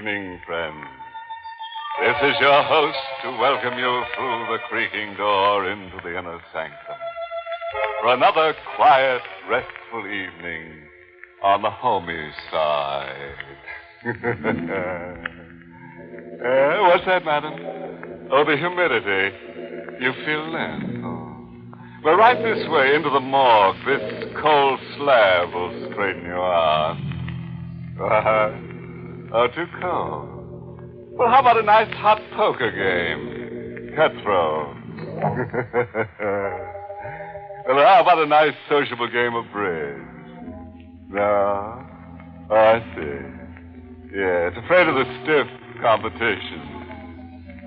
evening, friends. This is your host to welcome you through the creaking door into the inner sanctum for another quiet, restful evening on the homey side. What's that, madam? Oh, the humidity. You feel less. Oh. Well, right this way into the morgue. This cold slab will straighten you out. Oh, too cold. Well, how about a nice hot poker game? Cutthroat. Well, how about a nice sociable game of bridge? No? Oh, I see. Yeah, it's afraid of the stiff competition.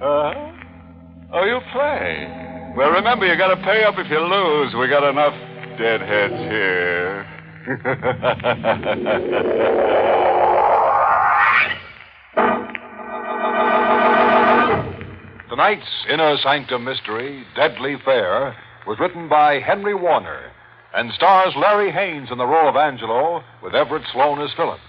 Oh, you'll play. Well, remember, you got to pay up if you lose. We got enough deadheads here. Tonight's Inner Sanctum Mystery, Deadly Fair, was written by Henry Warner and stars Larry Haynes in the role of Angelo with Everett Sloane as Philip.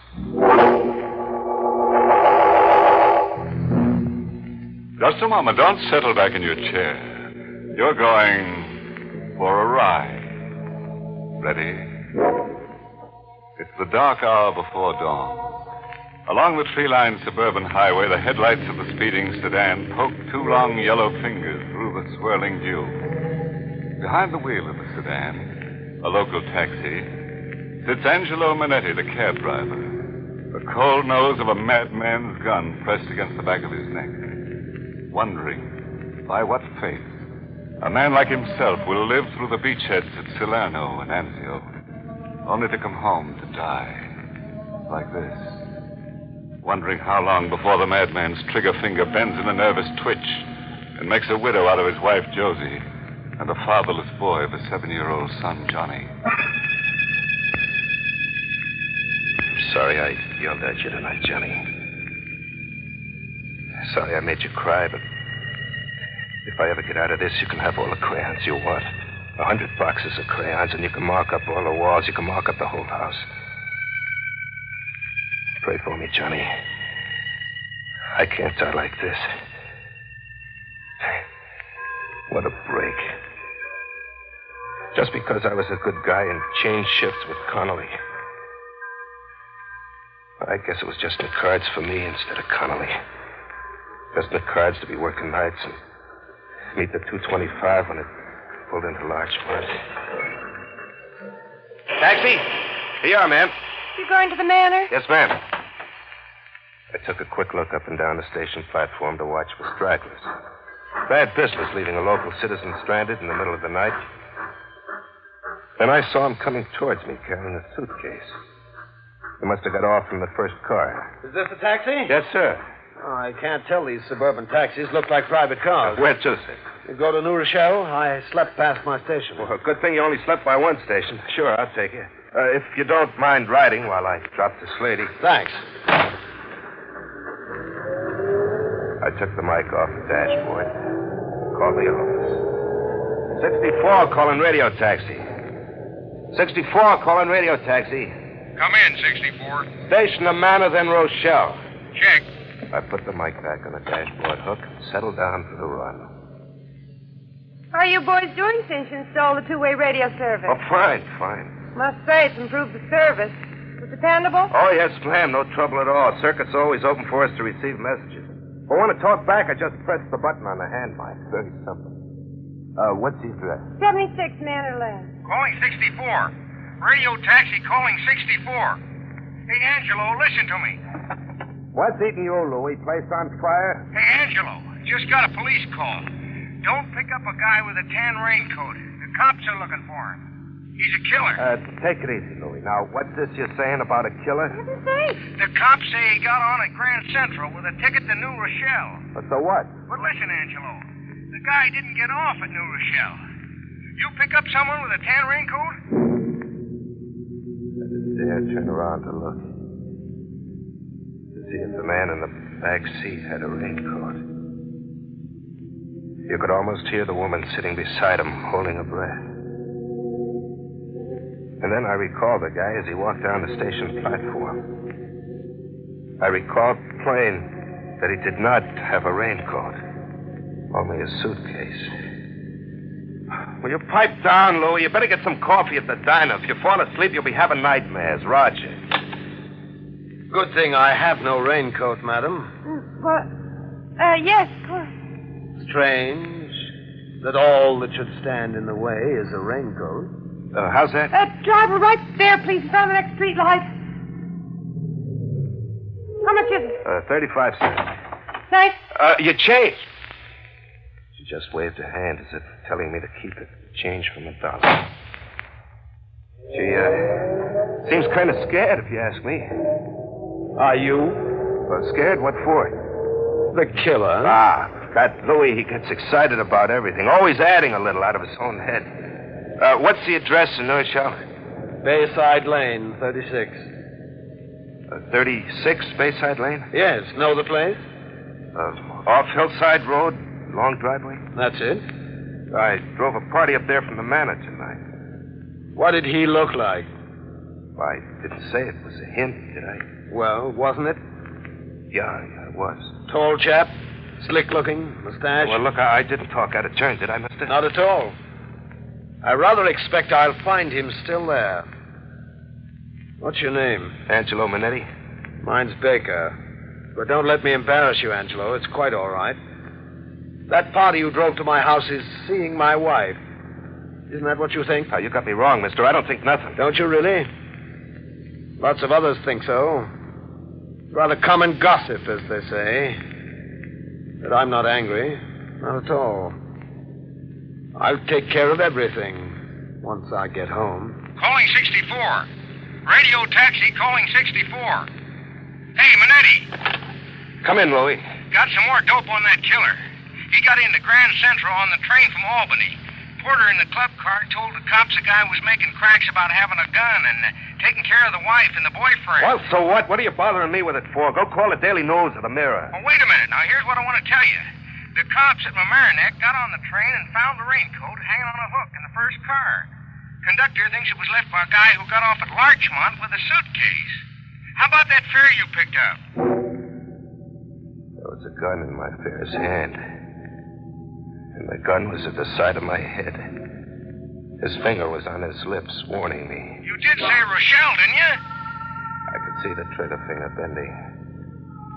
Just a moment. Don't settle back in your chair. You're going for a ride. Ready? It's the dark hour before dawn. Along the tree-lined suburban highway, the headlights of the speeding sedan poke two long yellow fingers through the swirling dew. Behind the wheel of the sedan, a local taxi, sits Angelo Manetti, the cab driver, the cold nose of a madman's gun pressed against the back of his neck, wondering by what fate a man like himself will live through the beachheads at Salerno and Anzio, only to come home to die like this. Wondering how long before the madman's trigger finger bends in a nervous twitch and makes a widow out of his wife, Josie, and a fatherless boy of a 7-year-old son, Johnny. I'm sorry I yelled at you tonight, Johnny. Sorry I made you cry, but if I ever get out of this, you can have all the crayons you want. 100 boxes of crayons, and you can mark up all the walls. You can mark up the whole house. Pray for me, Johnny. I can't die like this. What a break. Just because I was a good guy and changed shifts with Connolly. I guess it was just in the cards for me instead of Connolly. Just in the cards to be working nights and meet the 225 when it pulled into Larchmont. Taxi? Here you are, ma'am. You going to the manor? Yes, ma'am. I took a quick look up and down the station platform to watch for stragglers. Bad business leaving a local citizen stranded in the middle of the night. Then I saw him coming towards me carrying a suitcase. He must have got off from the first car. Is this the taxi? Yes, sir. Oh, I can't tell. These suburban taxis look like private cars. Where to, sir? You go to New Rochelle? I slept past my station. Well, good thing you only slept by one station. Sure, I'll take you. If you don't mind riding while I drop this lady. Thanks. I took the mic off the dashboard. Called the office. 64, calling radio taxi. 64, calling radio taxi. Come in, 64. Station the Manor, then Rochelle. Check. I put the mic back on the dashboard hook and settled down for the run. How are you boys doing since you installed the two-way radio service? Oh, fine. Must say it's improved the service. Was it dependable? Oh, yes, ma'am. No trouble at all. Circuit's always open for us to receive messages. If I want to talk back, I just press the button on the hand mic. Very simple. What's the address? 76 Manor Lane. Calling 64. Radio taxi calling 64. Hey, Angelo, listen to me. What's eating you, Louie? Place on fire? Hey, Angelo, just got a police call. Don't pick up a guy with a tan raincoat. The cops are looking for him. He's a killer. Take it easy, Louie. Now, what's this you're saying about a killer? What did it say? The cops say he got on at Grand Central with a ticket to New Rochelle. So what? But listen, Angelo, the guy didn't get off at New Rochelle. You pick up someone with a tan raincoat? I didn't dare turn around to look. To see if the man in the back seat had a raincoat. You could almost hear the woman sitting beside him, holding her breath. And then I recalled the guy as he walked down the station platform. I recalled plain that he did not have a raincoat, only a suitcase. Will you pipe down, Louie? You better get some coffee at the diner. If you fall asleep, you'll be having nightmares. Roger. Good thing I have no raincoat, madam. What? Yes, of course. Strange that all that should stand in the way is a raincoat. How's that? Driver, right there, please, in front of the next street light. How much is it? 35 cents. Thanks. Your change. She just waved her hand as if telling me to keep it. Change from $1. She, seems kind of scared, if you ask me. Are you? Scared? What for? The killer. That Louis, he gets excited about everything, always adding a little out of his own head. What's the address in New Shell? Bayside Lane, 36. 36 Bayside Lane? Yes, know the place? Off Hillside Road, long driveway? That's it. I drove a party up there from the manor tonight. What did he look like? I didn't say it was a hint, did I? Well, wasn't it? Yeah, it was. Tall chap? Slick-looking? Mustache? Well, look, I didn't talk out of turn, did I, mister? Not at all. I rather expect I'll find him still there. What's your name? Angelo Minetti. Mine's Baker. But don't let me embarrass you, Angelo. It's quite all right. That party you drove to my house is seeing my wife. Isn't that what you think? Oh, you got me wrong, mister. I don't think nothing. Don't you really? Lots of others think so. Rather common gossip, as they say. But I'm not angry. Not at all. I'll take care of everything once I get home. Calling 64. Radio taxi calling 64. Hey, Minetti. Come in, Louie. Got some more dope on that killer. He got into Grand Central on the train from Albany. Porter in the club car told the cops the guy was making cracks about having a gun and taking care of the wife and the boyfriend. Well, so what? What are you bothering me with it for? Go call the Daily News or the Mirror. Well, wait a minute. Now, here's what I want to tell you. The cops at Mamaroneck got on the train and found the raincoat hanging on a hook in the first car. Conductor thinks it was left by a guy who got off at Larchmont with a suitcase. How about that fare you picked up? There was a gun in my fare's hand. And the gun was at the side of my head. His finger was on his lips, warning me. You did say Rochelle, didn't you? I could see the trigger finger bending.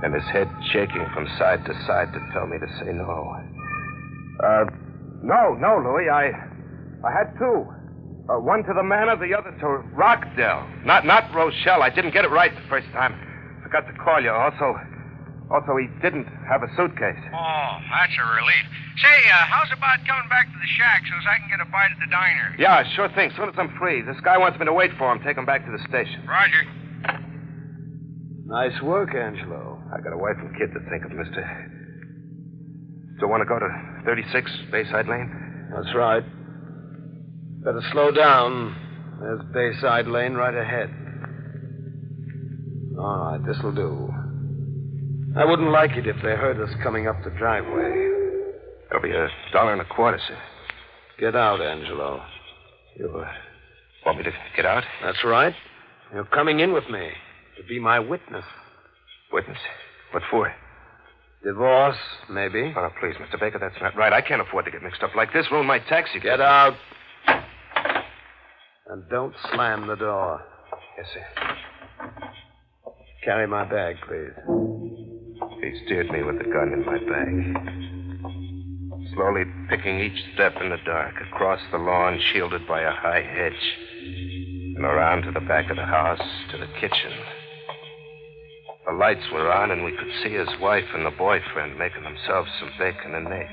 And his head shaking from side to side to tell me to say no. No, Louie. I had two. One to the manor, the other to Rockdale. Not Rochelle. I didn't get it right the first time. Forgot to call you. Also, he didn't have a suitcase. Oh, that's a relief. Say, how's about coming back to the shack so I can get a bite at the diner? Yeah, sure thing. Soon as I'm free. This guy wants me to wait for him, take him back to the station. Roger. Nice work, Angelo. I got a wife and kid to think of, mister. So want to go to 36 Bayside Lane? That's right. Better slow down. There's Bayside Lane right ahead. All right, this'll do. I wouldn't like it if they heard us coming up the driveway. It'll be $1.25, sir. Get out, Angelo. You want me to get out? That's right. You're coming in with me to be my witness. Witness? What for? Divorce, maybe. Oh, please, Mr. Baker, that's not right. I can't afford to get mixed up like this. Ruin my taxi. Get out. And don't slam the door. Yes, sir. Carry my bag, please. He steered me with the gun in my bag. Slowly picking each step in the dark, across the lawn shielded by a high hedge, and around to the back of the house, to the kitchen. The lights were on, and we could see his wife and the boyfriend making themselves some bacon and eggs.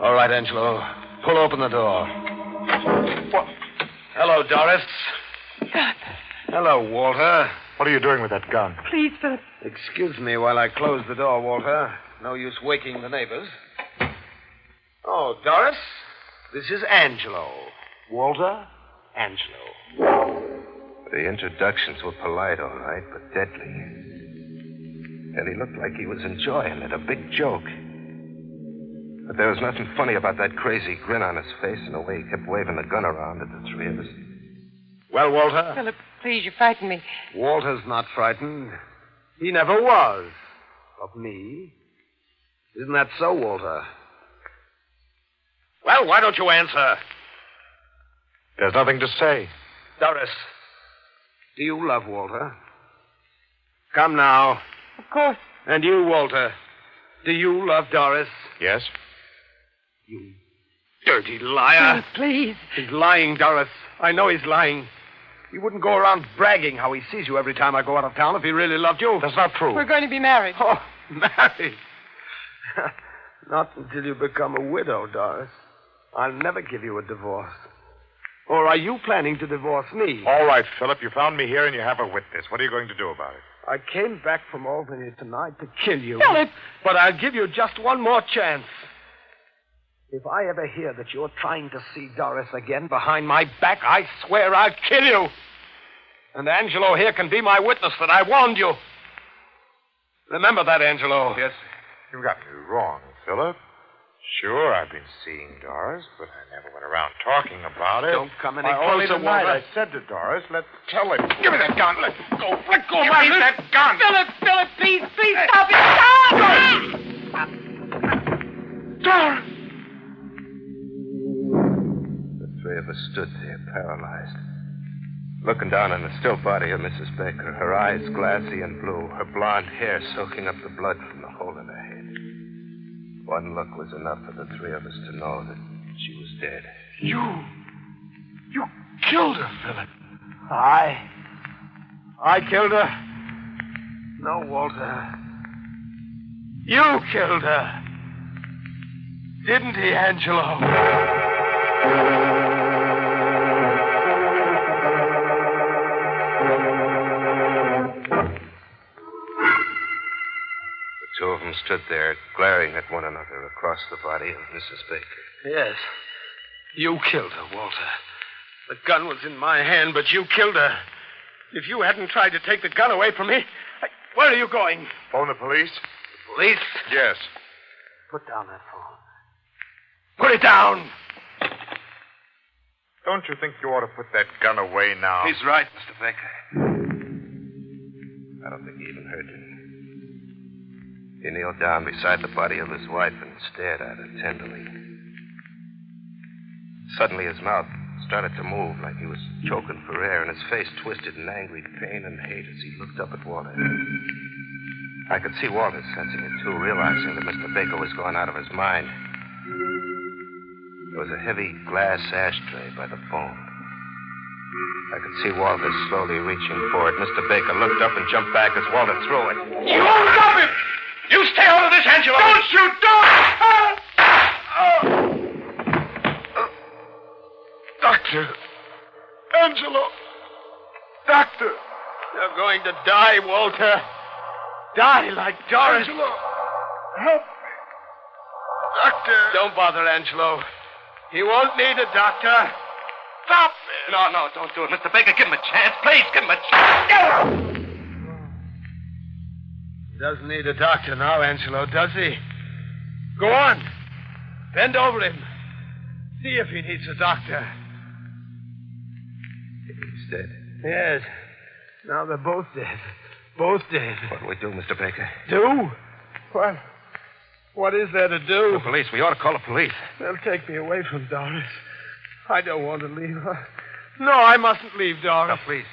All right, Angelo. Pull open the door. What? Hello, Doris. God. Hello, Walter. What are you doing with that gun? Please, Philip. Excuse me while I close the door, Walter. No use waking the neighbors. Oh, Doris, this is Angelo. Walter, Angelo. The introductions were polite, all right, but deadly. And he looked like he was enjoying it, a big joke. But there was nothing funny about that crazy grin on his face and the way he kept waving the gun around at the three of us. Well, Walter? Philip, please, you frighten me. Walter's not frightened. He never was. Of me. Isn't that so, Walter? Well, why don't you answer? There's nothing to say. Doris, do you love Walter? Come now. Of course. And you, Walter, do you love Doris? Yes? You dirty liar. Please. He's lying, Doris. I know he's lying. He wouldn't go around bragging how he sees you every time I go out of town if he really loved you. That's not true. We're going to be married. Oh, married. Not until you become a widow, Doris. I'll never give you a divorce. Or are you planning to divorce me? All right, Philip, you found me here and you have a witness. What are you going to do about it? I came back from Albany tonight to kill you. Philip! But I'll give you just one more chance. If I ever hear that you're trying to see Doris again behind my back, I swear I'll kill you. And Angelo here can be my witness that I warned you. Remember that, Angelo. Yes, you got me wrong, Philip. Sure, I've been seeing Doris, but I never went around talking about it. Don't come any Only closer, tonight Walter. I said to Doris, let's tell him. Give me that gun. Let go. Let go, Give man. me That gun. Philip, please stop it. Stop! Doris! The three of us stood there, paralyzed, looking down on the still body of Mrs. Baker, her eyes glassy and blue, her blonde hair soaking up the blood from the hole in her head. One look was enough for the three of us to know that she was dead. You killed her, Philip. I killed her? No, Walter. You killed her. Didn't he, Angelo? The two of them stood there, glaring at one another across the body of Mrs. Baker. Yes. You killed her, Walter. The gun was in my hand, but you killed her. If you hadn't tried to take the gun away from me, where are you going? Phone the police? Police? Yes. Put down that phone. Put it down! Don't you think you ought to put that gun away now? He's right, Mr. Baker. I don't think he even heard me. He kneeled down beside the body of his wife and stared at her tenderly. Suddenly his mouth started to move like he was choking for air, and his face twisted in angry pain and hate as he looked up at Walter. I could see Walter sensing it, too, realizing that Mr. Baker was going out of his mind. There was a heavy glass ashtray by the phone. I could see Walter slowly reaching for it. Mr. Baker looked up and jumped back as Walter threw it. You won't stop him! You stay out of this, Angelo! Don't shoot! Don't! Doctor. Angelo. Doctor. You're going to die, Walter. Die like Doris. Angelo. Help me. Doctor. Don't bother, Angelo. He won't need a doctor. Stop it. No, don't do it. Mr. Baker, give him a chance. Please, give him a chance. He doesn't need a doctor now, Angelo, does he? Go on. Bend over him. See if he needs a doctor. He's dead. Yes. Now they're both dead. Both dead. What do we do, Mr. Baker? Do? What is there to do? The police. We ought to call the police. They'll take me away from Doris. I don't want to leave her. No, I mustn't leave Doris. Now, please.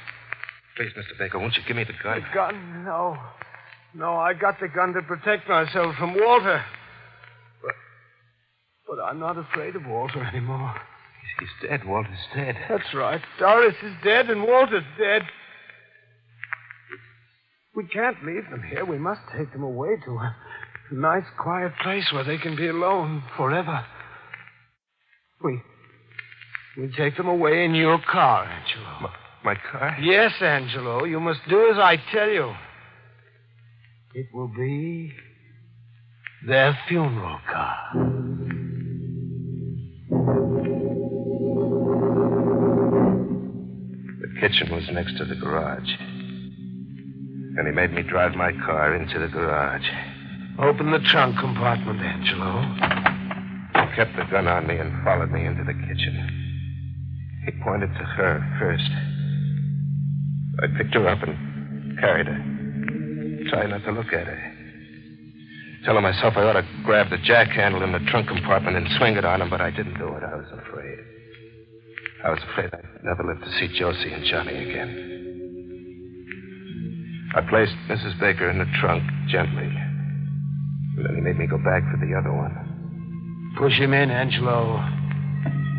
Please, Mr. Baker, won't you give me the gun? The gun? No. No, I got the gun to protect myself from Walter. But I'm not afraid of Walter anymore. He's dead. Walter's dead. That's right. Doris is dead and Walter's dead. We can't leave them here. We must take them away to a nice, quiet place where they can be alone forever. We take them away in your car, Angelo. My car? Yes, Angelo. You must do as I tell you. It will be their funeral car. The kitchen was next to the garage. And he made me drive my car into the garage. Open the trunk compartment, Angelo. He kept the gun on me and followed me into the kitchen. He pointed to her first. I picked her up and carried her try not to look at her. Telling myself I ought to grab the jack handle in the trunk compartment and swing it on him, but I didn't do it. I was afraid. I was afraid I'd never live to see Josie and Johnny again. I placed Mrs. Baker in the trunk gently. And then he made me go back for the other one. Push him in, Angelo.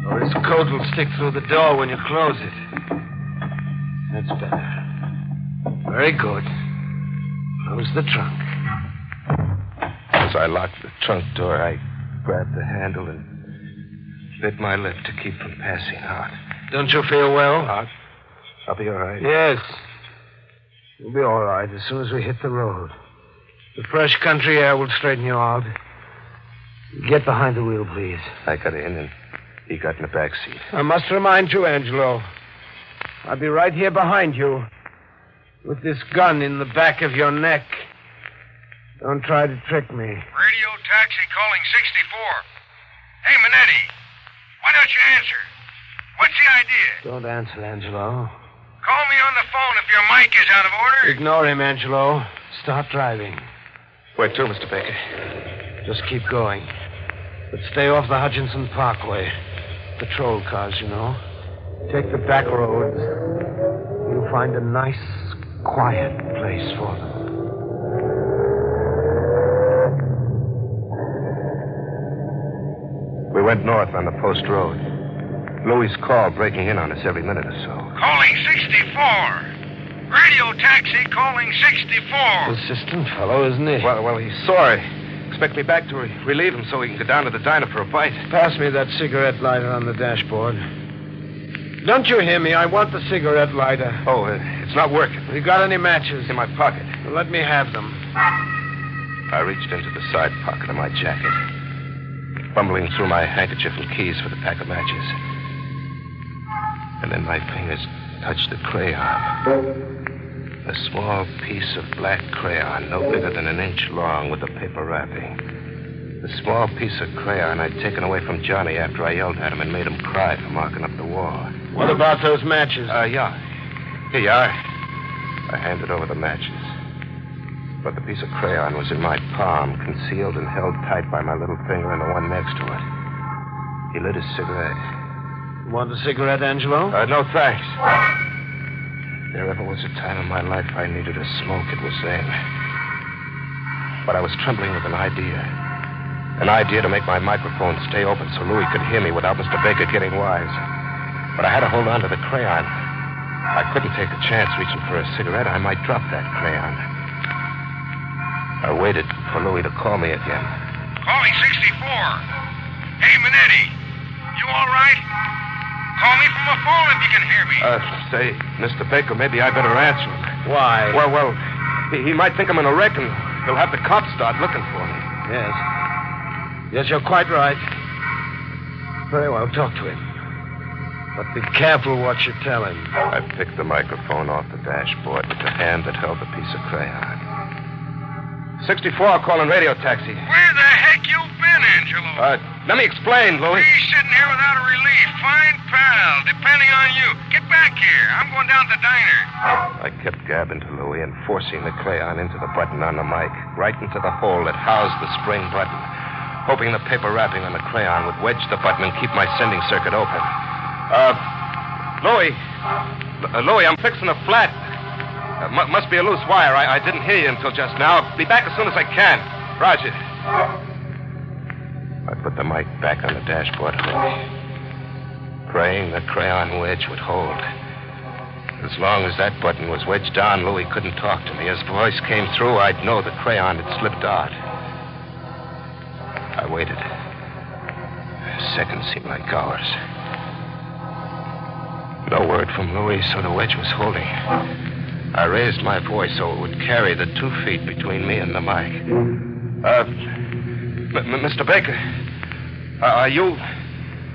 Or his coat will stick through the door when you close it. That's better. Very good. Close the trunk. As I locked the trunk door, I grabbed the handle and bit my lip to keep from passing out. Don't you feel well? I'll be all right. Yes. You'll be all right as soon as we hit the road. The fresh country air will straighten you out. Get behind the wheel, please. I got in and he got in the back seat. I must remind you, Angelo. I'll be right here behind you with this gun in the back of your neck. Don't try to trick me. Radio taxi calling 64. Hey, Minetti. Why don't you answer? What's the idea? Don't answer, Angelo. Call me on the phone if your mic is out of order. Ignore him, Angelo. Start driving. Where to, Mr. Baker? Just keep going. But stay off the Hutchinson Parkway. Patrol cars, you know. Take the back roads. You'll find a nice, quiet place for them. We went north on the post road. Louis' call breaking in on us every minute or so. Calling 64. Radio taxi calling 64. Persistent fellow, isn't he? Well, he's sore. Expect me back to relieve him so we can go down to the diner for a bite. Pass me that cigarette lighter on the dashboard. Don't you hear me? I want the cigarette lighter. Oh, it's not working. You got any matches? In my pocket. Well, let me have them. I reached into the side pocket of my jacket, fumbling through my handkerchief and keys for the pack of matches. And then my fingers touched the crayon. A small piece of black crayon, no bigger than an inch long, with a paper wrapping. The small piece of crayon I'd taken away from Johnny after I yelled at him and made him cry for marking up the wall. What about those matches? Yeah. Here you are. I handed over the matches. But the piece of crayon was in my palm, concealed and held tight by my little finger and the one next to it. He lit his cigarette. Want a cigarette, Angelo? No, thanks. There ever was a time in my life I needed a smoke, it was then. But I was trembling with an idea. An idea to make my microphone stay open so Louis could hear me without Mr. Baker getting wise. But I had to hold on to the crayon. I couldn't take a chance reaching for a cigarette. I might drop that crayon. I waited for Louis to call me again. Calling 64. Hey, Minetti. You all right? Call me from a phone if you can hear me. Say, Mr. Baker, maybe I better answer him. Why? Well, he might think I'm in a wreck and he'll have the cops start looking for me. Yes. Yes, you're quite right. Very well, talk to him. But be careful what you tell him. I picked the microphone off the dashboard with the hand that held the piece of crayon. 64 calling radio taxi. Where the heck you been, Angelo? Let me explain, Louis. He's sitting here without a relief. Fine pal, depending on you. Get back here. I'm going down to the diner. I kept gabbing to Louis and forcing the crayon into the button on the mic, right into the hole that housed the spring button, hoping the paper wrapping on the crayon would wedge the button and keep my sending circuit open. Louis, I'm fixing a flat. Must be a loose wire. I didn't hear you until just now. I'll be back as soon as I can. Roger. I put the mic back on the dashboard, praying the crayon wedge would hold. As long as that button was wedged on, Louis couldn't talk to me. His voice came through, I'd know the crayon had slipped out. I waited. Seconds seemed like hours. No word from Louis, so the wedge was holding. I raised my voice so it would carry the 2 feet between me and the mic. Mr. Baker, are you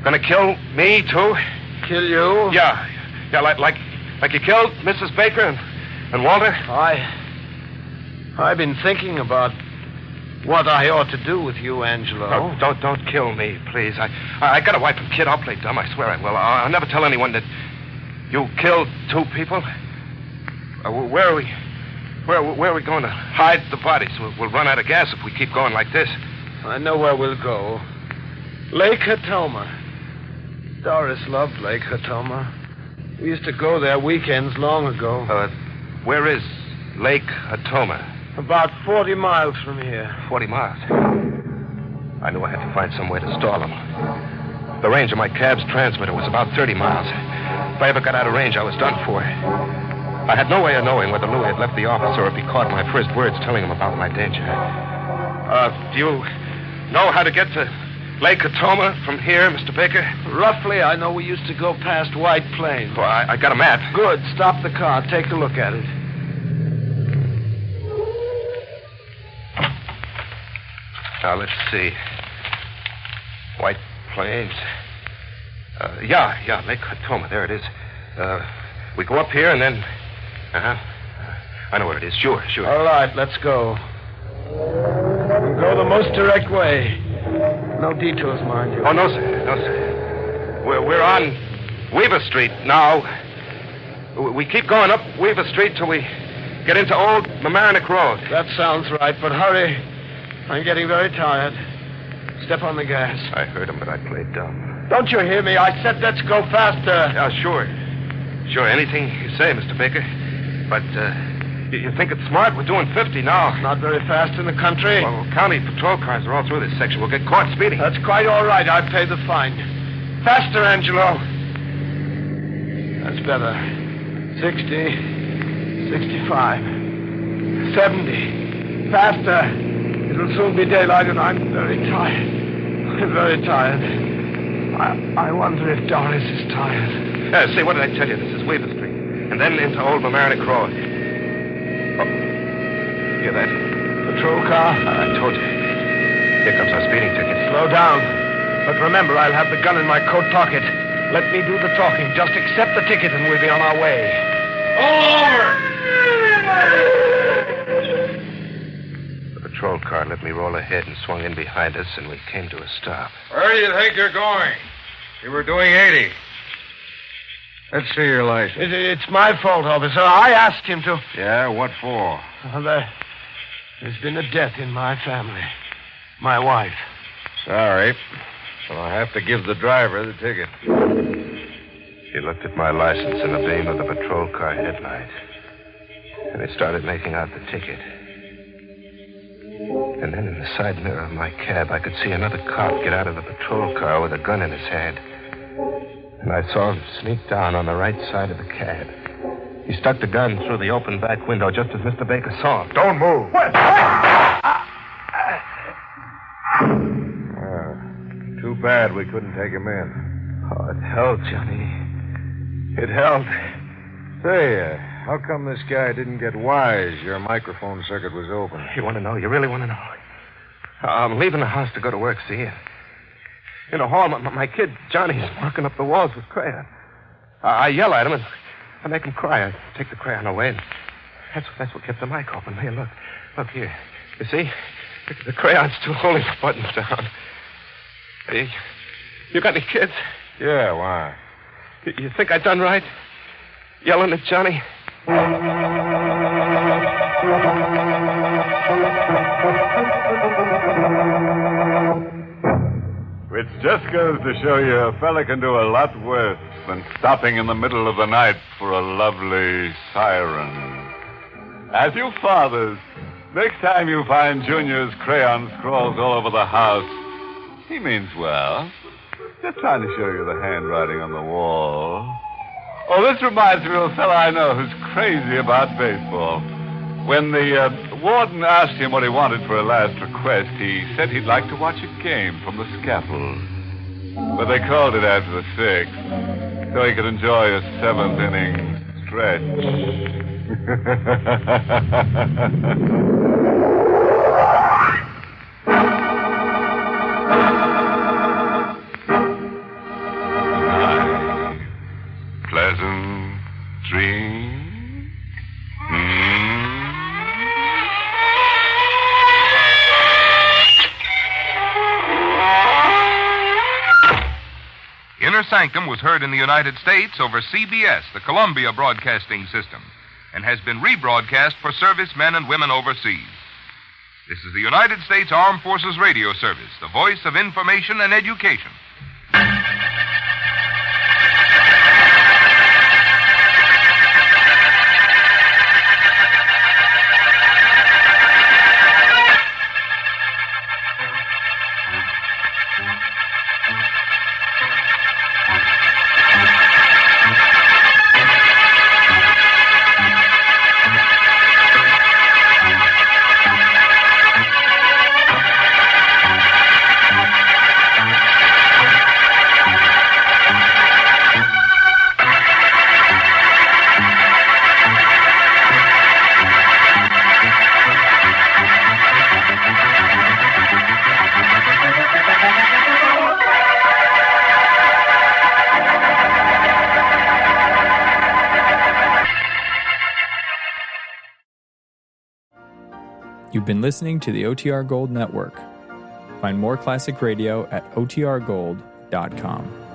gonna kill me, too? Kill you? Yeah, like you killed Mrs. Baker and Walter? I've been thinking about what I ought to do with you, Angelo. Oh, don't kill me, please. I got a wife and kid. I'll play dumb. I swear I will. I'll never tell anyone that you killed 2 people. Where are Where are we going to hide the bodies? We'll run out of gas if we keep going like this. I know where we'll go. Lake Hatoma. Doris loved Lake Hatoma. We used to go there weekends long ago. Where is Lake Hatoma? About 40 miles from here. 40 miles. I knew I had to find some way to stall them. The range of my cab's transmitter was about 30 miles. If I ever got out of range, I was done for. I had no way of knowing whether Louis had left the office or if he caught my first words telling him about my danger. Do you know how to get to Lake Hatoma from here, Mr. Baker? Roughly, I know we used to go past White Plains. Well, I got a map. Good. Stop the car. Take a look at it. Now, let's see. White Plains. Yeah, Lake Hatoma. There it is. We go up here and then... I know where it is. Sure. All right, let's go. We'll go the most direct way. No detours, mind you. Oh, no, sir. We're on Weaver Street now. We keep going up Weaver Street till we get into Old Mamaroneck Road. That sounds right, but hurry. I'm getting very tired. Step on the gas. I heard him, but I played dumb. Don't you hear me? I said let's go faster. Sure. Anything you say, Mr. Baker. But, you think it's smart? We're doing 50 now. Not very fast in the country. Well, county patrol cars are all through this section. We'll get caught speeding. That's quite all right. I pay the fine. Faster, Angelo. That's better. 60, 65, 70. Faster. It'll soon be daylight, and I'm very tired. I'm very tired. I wonder if Doris is tired. Say, what did I tell you? This is Weaver Street. And then into Old Mamaroneck Road. Oh. Hear that? Patrol car? I told you. Here comes our speeding ticket. Slow down. But remember, I'll have the gun in my coat pocket. Let me do the talking. Just accept the ticket and we'll be on our way. All over! The patrol car let me roll ahead and swung in behind us, and we came to a stop. Where do you think you're going? You were doing 80. Let's see your license. It's my fault, officer. I asked him to. Yeah, what for? Well, there's been a death in my family. My wife. Sorry. So I have to give the driver the ticket. He looked at my license in the beam of the patrol car headlight. And he started making out the ticket. And then in the side mirror of my cab, I could see another cop get out of the patrol car with a gun in his hand. And I saw him sneak down on the right side of the cab. He stuck the gun through the open back window just as Mr. Baker saw him. Don't move. What? Too bad we couldn't take him in. Oh, it held, Johnny. It held. Say, how come this guy didn't get wise? Your microphone circuit was open. You want to know? You really want to know? I'm leaving the house to go to work, see? In the hall, my kid, Johnny's marking up the walls with crayon. I yell at him, and I make him cry. I take the crayon away, and that's what kept the mic open. Here, look here. You see? The crayon's still holding the buttons down. Hey, you got any kids? Yeah, why? You think I done right? Yelling at Johnny? Which just goes to show you a fella can do a lot worse than stopping in the middle of the night for a lovely siren. As you fathers, next time you find Junior's crayon scrawls all over the house, he means well. Just trying to show you the handwriting on the wall. Oh, this reminds me of a fella I know who's crazy about baseball. When the warden asked him what he wanted for a last request, he said he'd like to watch a game from the scaffold. But they called it after the sixth, so he could enjoy a seventh-inning stretch. Pleasant dream. Inner Sanctum was heard in the United States over CBS, the Columbia Broadcasting System, and has been rebroadcast for servicemen and women overseas. This is the United States Armed Forces Radio Service, the voice of information and education. You've been listening to the OTR Gold Network. Find more classic radio at otrgold.com.